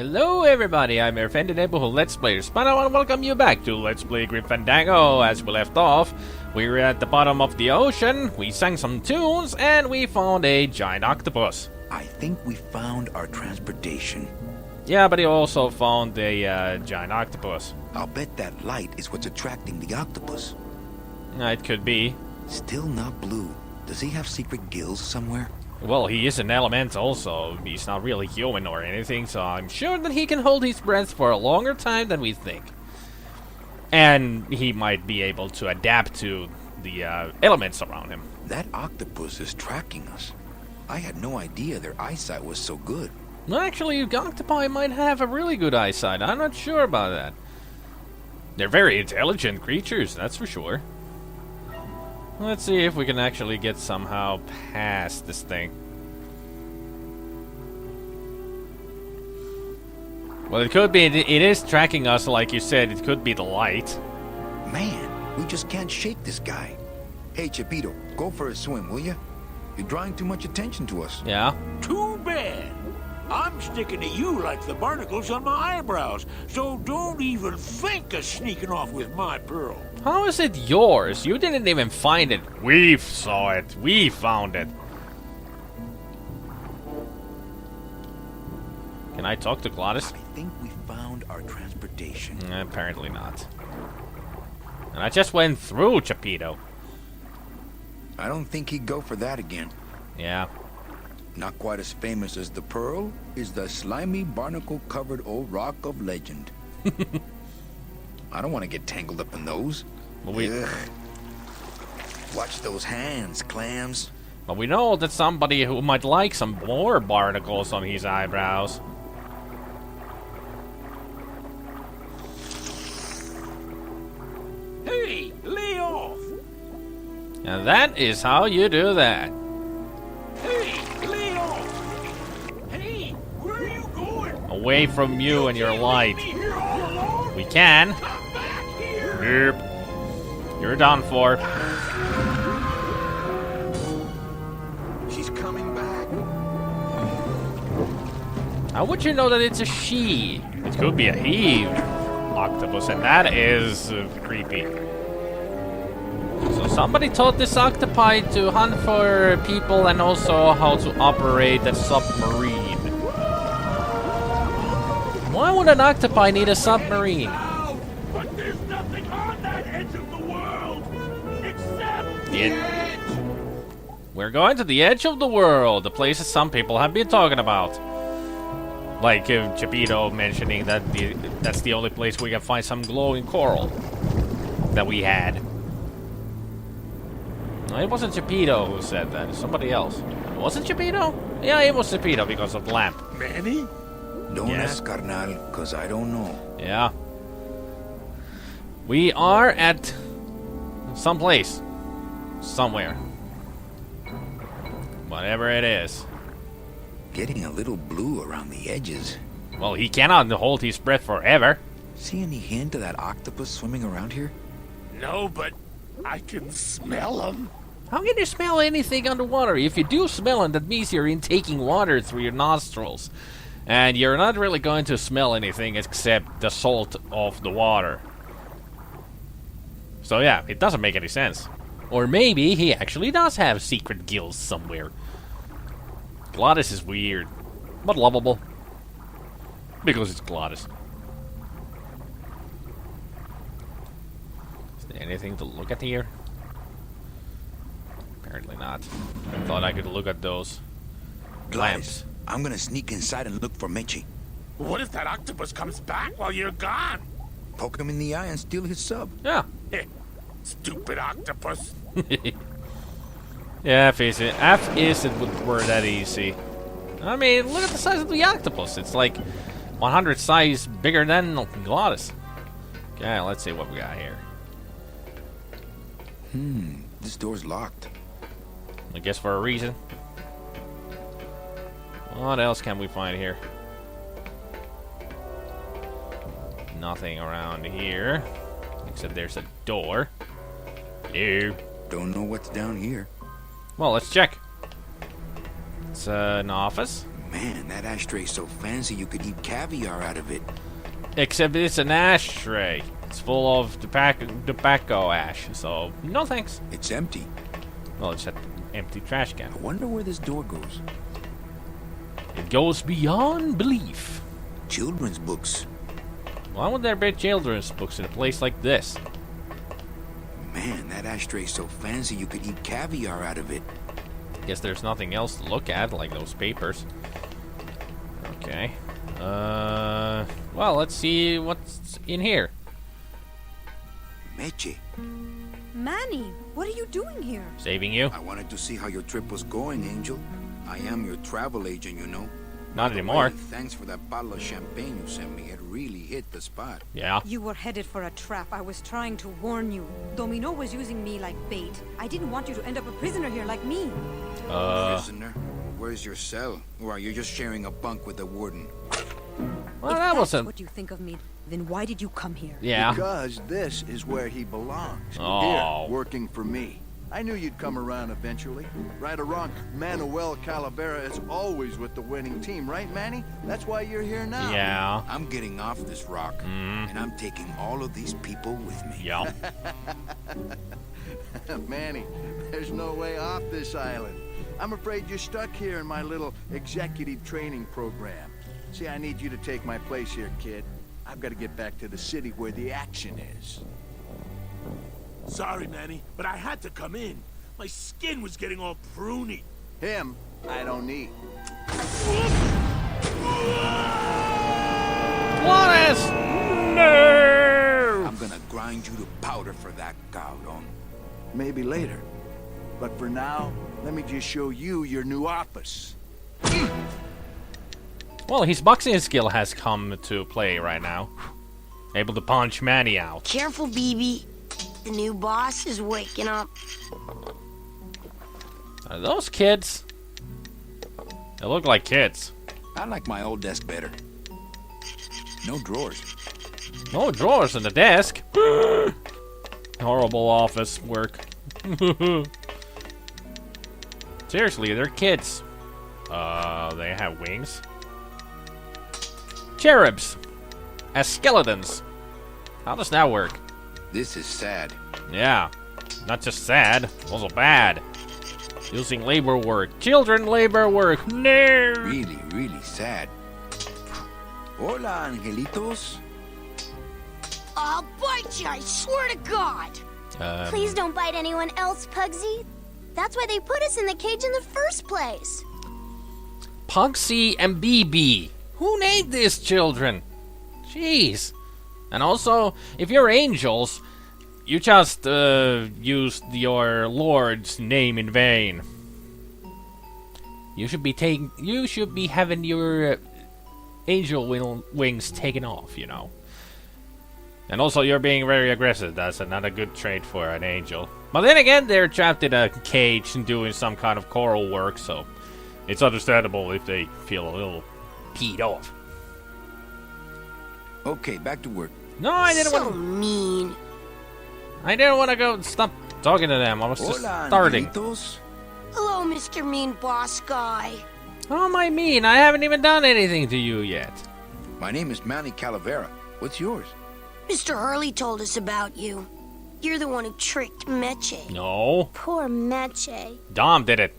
Hello everybody, I'm your Fandango Let's Player, and I want to welcome you back to Let's Play Grim Fandango. As we left off, we were at the bottom of the ocean, we sang some tunes, and we found a giant octopus. I think we found our transportation. Yeah, but he also found a giant octopus. I'll bet that light is what's attracting the octopus. It could be. Still not blue. Does he have secret gills somewhere? Well, he is an elemental, so he's not really human or anything, so I'm sure that he can hold his breath for a longer time than we think. And he might be able to adapt to the elements around him. That octopus is tracking us. I had no idea their eyesight was so good. Well, actually, octopi might have a really good eyesight. I'm not sure about that. They're very intelligent creatures, that's for sure. Let's see if we can actually get somehow past this thing. Well, it could be, it is tracking us, like you said, it could be the light. Man, we just can't shake this guy. Hey, Chapito, go for a swim, will you? You're drawing too much attention to us. Yeah? Too bad. I'm sticking to you like the barnacles on my eyebrows, so don't even think of sneaking off with my pearl. How is it yours? You didn't even find it. We saw it. We found it. Can I talk to Glottis? I think we found our transportation. Apparently not. And I just went through Chapito. I don't think he'd go for that again. Yeah. Not quite as famous as the pearl is the slimy barnacle-covered old rock of legend. I don't want to get tangled up in those. But we... Ugh. Watch those hands, clams. But we know that somebody who might like some more barnacles on his eyebrows. Hey, lay off! And that is how you do that. Hey, lay off! Hey, where are you going? Away from you and your light. Leave me here all alone? We can. Come back here! Nope. You're done for. She's coming back. How would you know that it's a she? It could be a he octopus, and that is creepy. So somebody taught this octopi to hunt for people and also how to operate a submarine. Why would an octopi need a submarine? But there's nothing on that edge of the world except the Yeah. edge! We're going to the edge of the world, the places some people have been talking about. Like Chapito mentioning that that's the only place we can find some glowing coral that we had. No, it wasn't Chapito who said that. It's somebody else. Was it Chapito? Yeah, it was Chapito because of the lamp. Manny? Don't Yes. ask, carnal, because I don't know. Yeah. We are at some place. Somewhere. Whatever it is. Getting a little blue around the edges. Well, he cannot hold his breath forever. See any hint of that octopus swimming around here? No, but I can smell him. How can you smell anything underwater? If you do smell it, that means you're intaking water through your nostrils. And you're not really going to smell anything except the salt of the water. So yeah, it doesn't make any sense. Or maybe he actually does have secret gills somewhere. Glottis is weird, but lovable. Because it's Glottis. Is there anything to look at here? Apparently not. I thought I could look at those lamps. Gladys, I'm gonna sneak inside and look for Meche. What if that octopus comes back while you're gone? Poke him in the eye and steal his sub. Yeah. Stupid octopus. Yeah, face it. F isn't were that easy. I mean, look at the size of the octopus. It's like 100 size bigger than Glottis. Okay, let's see what we got here. This door's locked. I guess for a reason. What else can we find here? Nothing around here. Except there's a door. Hello. Don't know what's down here. Well, let's check. It's an office. Man, that ashtray's so fancy you could eat caviar out of it. Except it's an ashtray. It's full of tobacco ash, so no thanks. It's empty. Well, it's an empty trash can. I wonder where this door goes. It goes beyond belief. Children's books. Why would there be children's books in a place like this? Man, that ashtray's so fancy you could eat caviar out of it. Guess there's nothing else to look at, like those papers. Okay. Well, let's see what's in here. Meche, Manny, what are you doing here? Saving you? I wanted to see how your trip was going, Angel. I am your travel agent, you know. Not anymore. Hey, thanks for that bottle of champagne you sent me. It really hit the spot. Yeah. You were headed for a trap. I was trying to warn you. Domino was using me like bait. I didn't want you to end up a prisoner here like me. Prisoner? Where's your cell? Or are you just sharing a bunk with the warden? Well, If that that's wasn't. what you think of me, then why did you come here? Yeah. Because this is where he belongs. Oh. Here, working for me. I knew you'd come around eventually. Right or wrong, Manuel Calavera is always with the winning team, right, Manny? That's why you're here now. Yeah. I'm getting off this rock, and I'm taking all of these people with me. Yeah. Manny, there's no way off this island. I'm afraid you're stuck here in my little executive training program. See, I need you to take my place here, kid. I've got to get back to the city where the action is. Sorry, Manny, but I had to come in. My skin was getting all pruny. Him, I don't need. What is? No! I'm gonna grind you to powder for that, cabrón. Maybe later. But for now, let me just show you your new office. Well, his boxing skill has come to play right now. Able to punch Manny out. Careful, BB. The new boss is waking up. Are those kids? They look like kids. I like my old desk better. No drawers. No drawers in the desk. Horrible office work. Seriously, they're kids. They have wings. Cherubs. As skeletons. How does that work? This is sad. Yeah. Not just sad, also bad. Using labor work. Children labor work. No! Really, really sad. Hola, angelitos. I'll bite you, I swear to God. Please don't bite anyone else, Pugsy. That's why they put us in the cage in the first place. Pugsy and BB. Who named these children? Jeez. And also, if you're angels, you just used your Lord's name in vain. You should be having your angel wings taken off, you know. And also, you're being very aggressive. That's not a good trait for an angel. But then again, they're trapped in a cage and doing some kind of choral work, so it's understandable if they feel a little peed off. Okay, back to work. No, I didn't So want. mean. I didn't want to go. Stop talking to them. I was just Hola, starting. angelitos. Hello, Mr. Mean Boss Guy. How am I mean? I haven't even done anything to you yet. My name is Manny Calavera. What's yours? Mr. Hurley told us about you. You're the one who tricked Meche. No, Poor Meche. Dom did it.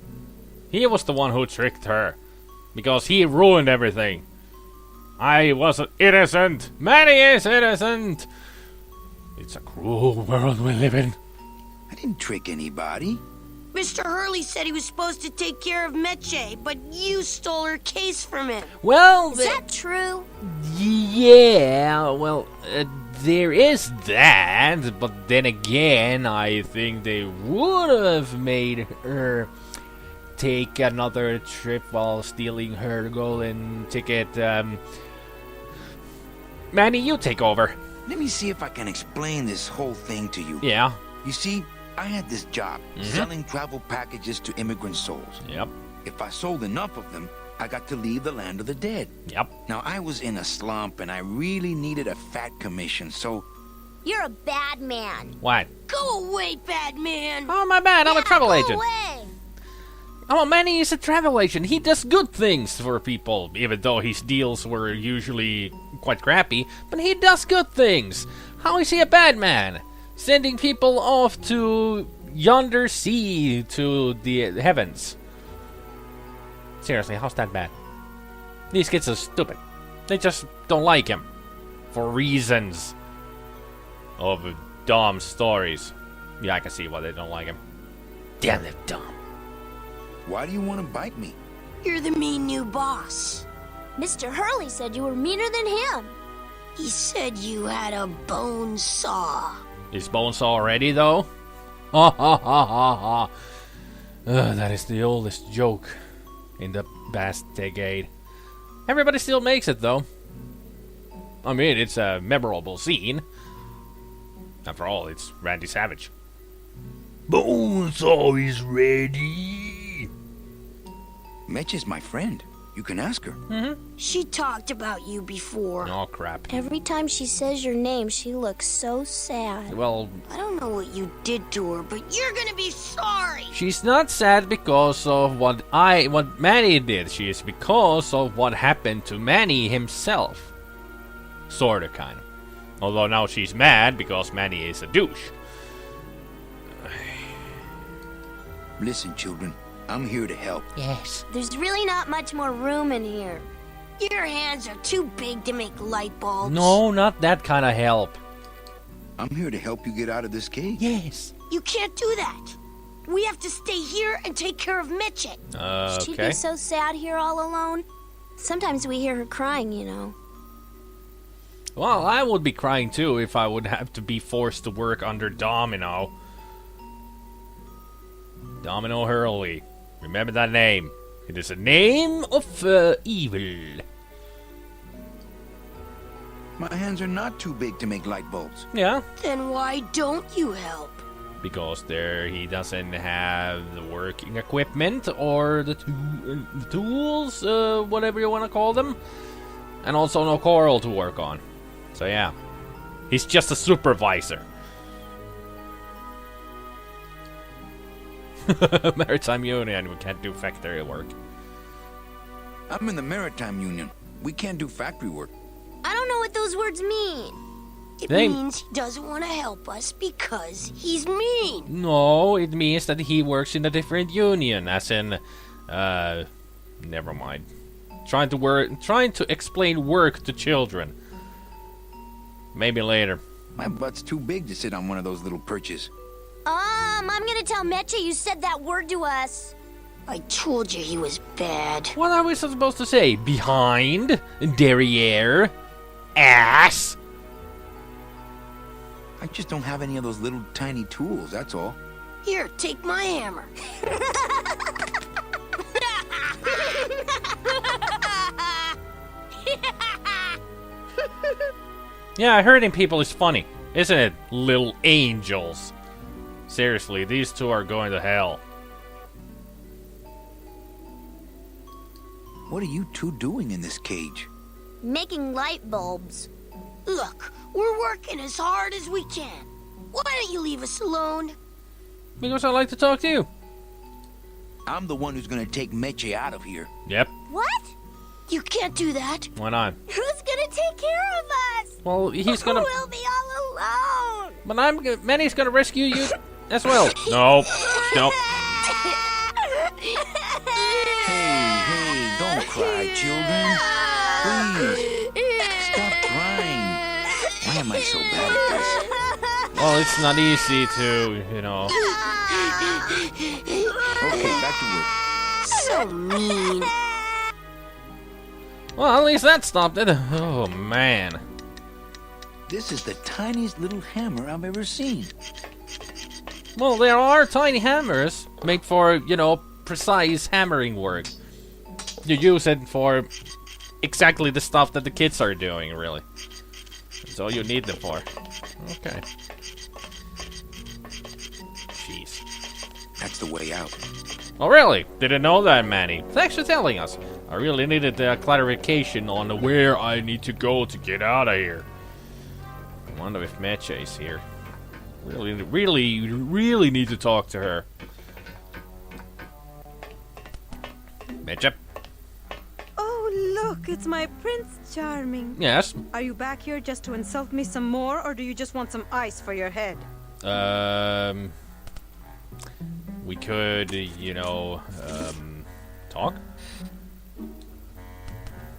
He was the one who tricked her, because he ruined everything. I wasn't innocent. Manny is innocent. It's a cruel world we live in. I didn't trick anybody. Mr. Hurley said he was supposed to take care of Meche, but you stole her case from him. Well, Is that true? yeah, well, there is that, but then again, I think they would have made her take another trip while stealing her golden ticket. Manny, you take over. Let me see if I can explain this whole thing to you. Yeah. You see, I had this job, selling travel packages to immigrant souls. Yep. If I sold enough of them, I got to leave the land of the dead. Yep. Now, I was in a slump, and I really needed a fat commission, so... You're a bad man. What? Go away, bad man. Oh, my bad. I'm a travel Go agent. away. Oh, Manny is a travel agent. He does good things for people, even though his deals were usually quite crappy. But he does good things. How is he a bad man? Sending people off to yonder sea to the heavens. Seriously, how's that bad? These kids are stupid. They just don't like him. For reasons of dumb stories. Yeah, I can see why they don't like him. Damn, they're dumb. Why do you want to bite me? You're the mean new boss. Mr. Hurley said you were meaner than him. He said you had a bone saw. Is Bonesaw ready, though? Ha ha ha ha ha. That is the oldest joke in the past decade. Everybody still makes it, though. I mean, it's a memorable scene. After all, it's Randy Savage. Bonesaw is ready. Meche is my friend. You can ask her. She talked about you before. Oh, crap. Every time she says your name, she looks so sad. Well, I don't know what you did to her, but you're gonna be sorry. she's not sad because of what Manny did. She is because of what happened to Manny himself. Sorta, kind of. Although now she's mad because Manny is a douche. Listen, children. I'm here to help. Yes. There's really not much more room in here. Your hands are too big to make light bulbs. No, not that kind of help. I'm here to help you get out of this cage. Yes. You can't do that. We have to stay here and take care of Meche. She'd Okay. be so sad here all alone. Sometimes we hear her crying, you know. Well, I would be crying too if I would have to be forced to work under Domino. Domino Hurley. Remember that name. It is a name of evil. My hands are not too big to make light bulbs. Yeah, Then why don't you help? because he doesn't have the working equipment or the tools, whatever you want to call them, and also no coral to work on. So yeah, he's just a supervisor. Maritime Union, we can't do factory work. I'm in the Maritime Union. We can't do factory work. I don't know what those words mean. It They- means he doesn't want to help us because he's mean. No, it means that he works in a different union, as in, never mind. Trying to explain work to children. Maybe later. My butt's too big to sit on one of those little perches. I'm gonna tell Meche you said that word to us. I told you he was bad. What are we supposed to say? Behind? Derriere? Ass? I just don't have any of those little tiny tools, that's all. Here, take my hammer. Yeah, hurting people is funny, isn't it, little angels? Seriously, these two are going to hell. What are you two doing in this cage? Making light bulbs. Look, we're working as hard as we can. Why don't you leave us alone? Because I like to talk to you. I'm the one who's gonna take Meche out of here. Yep, What? You can't do that. why not? Who's gonna take care of us? Well, he's gonna... We'll be all alone. But Manny's gonna rescue you as well. No, no. Hey, don't cry, children. Please, stop crying. Why am I so bad at this? Well, it's not easy to, you know... Okay, back to work. So mean. Well, at least that stopped it. Oh, man. This is the tiniest little hammer I've ever seen. Well, there are tiny hammers made for, you know, precise hammering work. You use it for exactly the stuff that the kids are doing, really. That's all you need them for. Okay. Jeez. That's the way out. Oh, really? Didn't know that, Manny. Thanks for telling us. I really needed clarification on where I need to go to get out of here. I wonder if Meche is here. Really need to talk to her. Meche. Oh, look, it's my Prince Charming. Yes. Are you back here just to insult me some more, or do you just want some ice for your head? We could, you know, talk?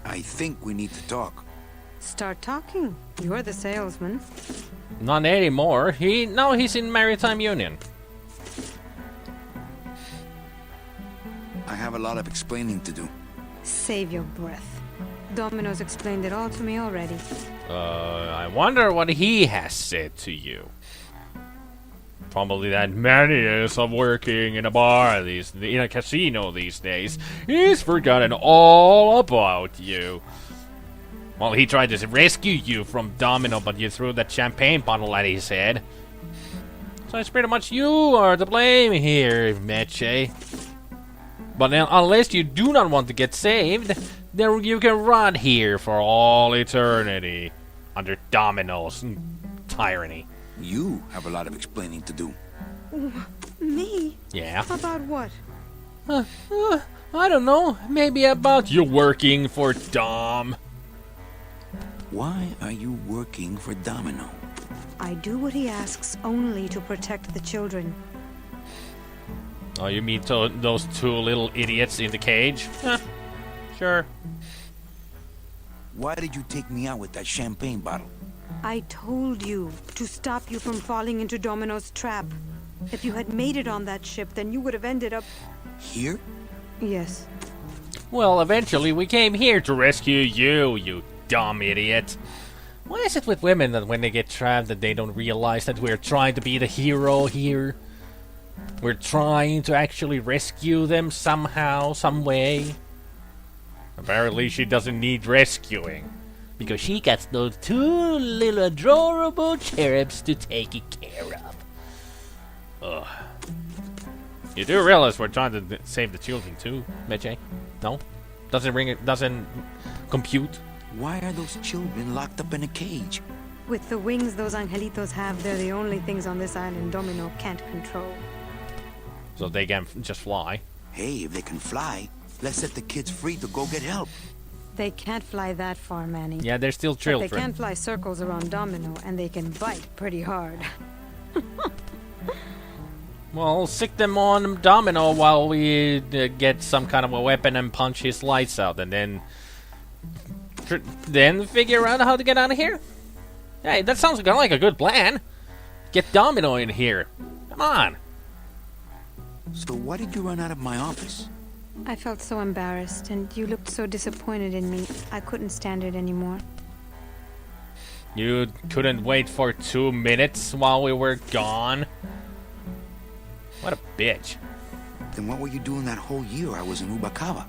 I think we need to talk. Start talking. You're the salesman. Not anymore. Now he's in Maritime Union. I have a lot of explaining to do. Save your breath. Domino's explained it all to me already. I wonder what he has said to you. Probably that Manny is working in a bar in a casino these days. He's forgotten all about you. Well, he tried to rescue you from Domino, but you threw that champagne bottle at his head. So it's pretty much you are to blame here, Meche. But then, unless you do not want to get saved, then you can rot here for all eternity under Domino's tyranny. You have a lot of explaining to do. Me? Yeah. About what? I don't know. Maybe about you working for Dom. Why are you working for Domino? I do what he asks only to protect the children. Oh, you mean those two little idiots in the cage? Sure. Why did you take me out with that champagne bottle? I told you to stop you from falling into Domino's trap. If you had made it on that ship, then you would have ended up... Here? Yes. Well, eventually we came here to rescue you, you dumb idiot. Why is it with women that when they get trapped that they don't realize that we're trying to be the hero here? We're trying to actually rescue them somehow, some way. Apparently she doesn't need rescuing. Because she got those two little adorable cherubs to take care of. Ugh. You do realize we're trying to save the children too, Meche? No? Doesn't compute? Why are those children locked up in a cage? With the wings those angelitos have, they're the only things on this island Domino can't control. So they can just fly. Hey, if they can fly, let's set the kids free to go get help. They can't fly that far, Manny. Yeah, they're still But children. they can fly circles around Domino, and they can bite pretty hard. Well, sick them on Domino while we get some kind of a weapon and punch his lights out, and then figure out how to get out of here. Hey, that sounds kind of like a good plan. Get Domino in here. Come on. So why did you run out of my office? I felt so embarrassed, and you looked so disappointed in me. I couldn't stand it anymore. You couldn't wait for 2 minutes while we were gone? What a bitch. Then what were you doing that whole year I was in Ubacava?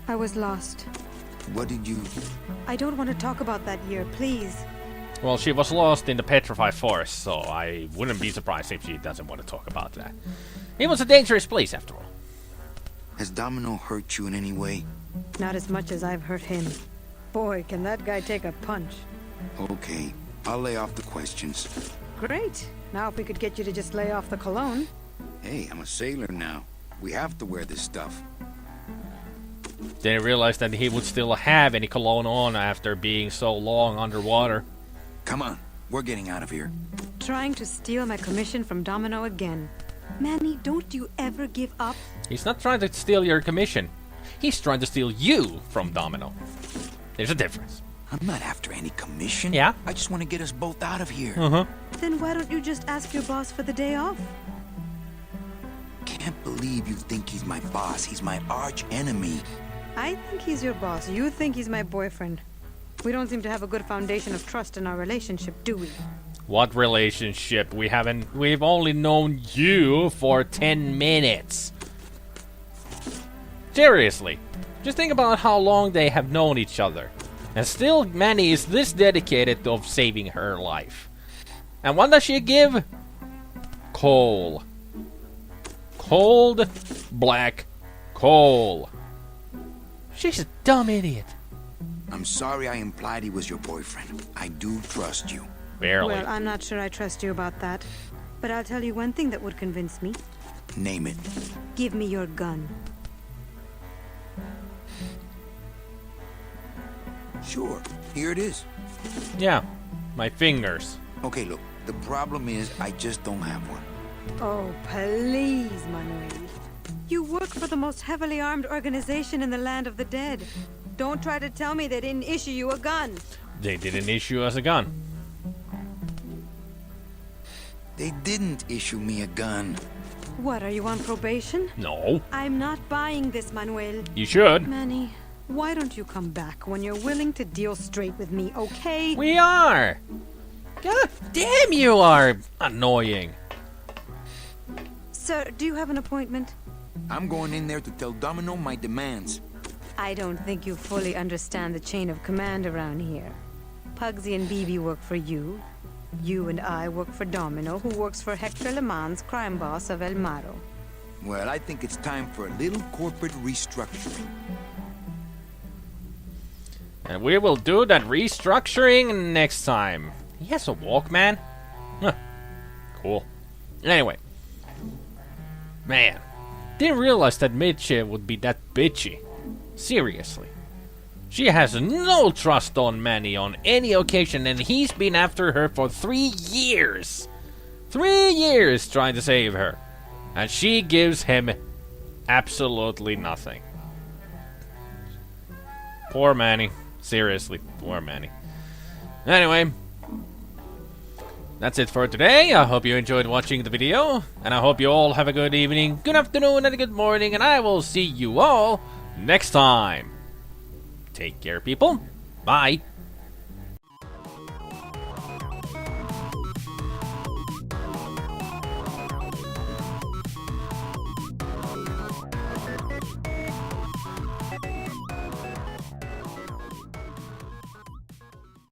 I was lost. What did you... I don't want to talk about that year, please. Well, she was lost in the petrified forest, so I wouldn't be surprised if she doesn't want to talk about that. It was a dangerous place, after all. Has Domino hurt you in any way? Not as much as I've hurt him. Boy, can that guy take a punch. Okay, I'll lay off the questions. Great. Now if we could get you to just lay off the cologne. Hey, I'm a sailor now. We have to wear this stuff. Didn't realize that he would still have any cologne on after being so long underwater. Come on, we're getting out of here. Trying to steal my commission from Domino again. Manny, don't you ever give up? He's not trying to steal your commission. He's trying to steal you from Domino. There's a difference. I'm not after any commission. Yeah? I just want to get us both out of here. Then why don't you just ask your boss for the day off? Can't believe you think he's my boss. He's my arch enemy. I think he's your boss. You think he's my boyfriend. We don't seem to have a good foundation of trust in our relationship, do we? What relationship? We've only known you for 10 minutes. Seriously. Just think about how long they have known each other. And still, Manny is this dedicated to saving her life. And what does she give? Coal. Cold, black coal. She's a dumb idiot. I'm sorry I implied he was your boyfriend. I do trust you. Barely. Well, I'm not sure I trust you about that. But I'll tell you one thing that would convince me. Name it. Give me your gun. Sure, here it is. Yeah, my fingers. Okay, look, the problem is I just don't have one. Oh, please, Manuel. You work for the most heavily armed organization in the land of the dead. Don't try to tell me they didn't issue you a gun. They didn't issue us a gun. They didn't issue me a gun. What, are you on probation? No. I'm not buying this, Manuel. You should. Manny, why don't you come back when you're willing to deal straight with me, okay? We are. God damn, you are annoying. Sir, do you have an appointment? I'm going in there to tell Domino my demands. I don't think you fully understand the chain of command around here. Pugsy and BB work for you. You and I work for Domino, who works for Hector Le Mans, crime boss of El Maro. Well, I think it's time for a little corporate restructuring. And we will do that restructuring next time. He has a Walkman? Huh. Cool. Anyway. Man. Didn't realize that Meche would be that bitchy. Seriously. She has no trust on Manny on any occasion, and he's been after her for 3 years. 3 years trying to save her. And she gives him absolutely nothing. Poor Manny. Seriously, poor Manny. Anyway. That's it for today. I hope you enjoyed watching the video. And I hope you all have a good evening, good afternoon, and a good morning. And I will see you all next time. Take care, people. Bye.